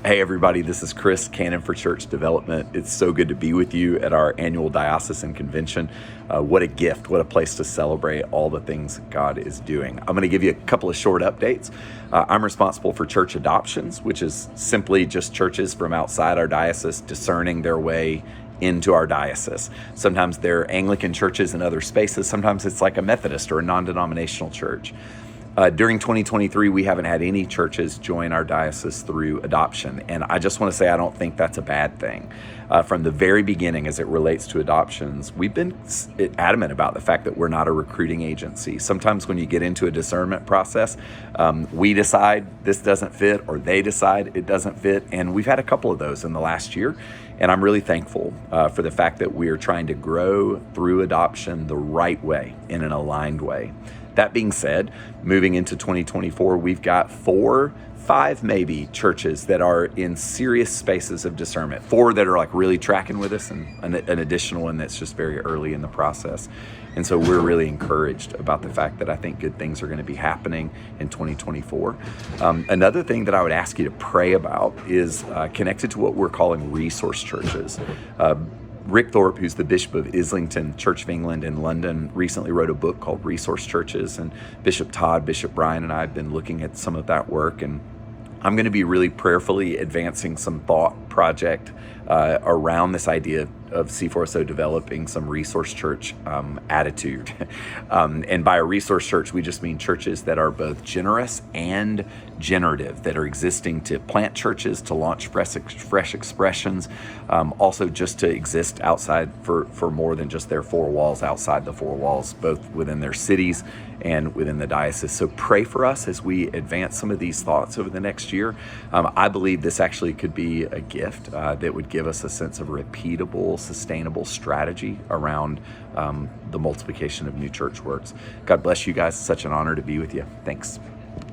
Hey everybody, this is Kris, Canon for Church Development. It's so good to be with you at our annual diocesan convention. What a gift, what a place to celebrate all the things God is doing. I'm going to give you a couple of short updates. I'm responsible for church adoptions, which is simply just churches from outside our diocese discerning their way into our diocese. Sometimes they're Anglican churches in other spaces. Sometimes it's like a Methodist or a non-denominational church. During 2023, we haven't had any churches join our diocese through adoption. And I just want to say I don't think that's a bad thing. From the very beginning, as it relates to adoptions, we've been adamant about the fact that we're not a recruiting agency. Sometimes when you get into a discernment process, we decide this doesn't fit, or they decide it doesn't fit. And we've had a couple of those in the last year. And I'm really thankful for the fact that we are trying to grow through adoption the right way, in an aligned way. That being said, moving into 2024, we've got 5 maybe churches that are in serious spaces of discernment. 4 that are like really tracking with us, and an additional one that's just very early in the process. And so we're really encouraged about the fact that I think good things are going to be happening in 2024. Another thing that I would ask you to pray about is connected to what we're calling resource churches. Rick Thorpe, who's the Bishop of Islington Church of England in London, recently wrote a book called Resource Churches, and Bishop Todd, Bishop Brian, and I have been looking at some of that work, and I'm going to be really prayerfully advancing some thought project around this idea of C4SO developing some resource church attitude. And by a resource church, we just mean churches that are both generous and generative, that are existing to plant churches, to launch fresh expressions, also just to exist outside for more than just their 4 walls, outside the 4 walls, both within their cities and within the diocese. So pray for us as we advance some of these thoughts over the next year. I believe this actually could be a gift that would give us a sense of repeatable, sustainable strategy around the multiplication of new church works. God bless you guys. It's such an honor to be with you. Thanks.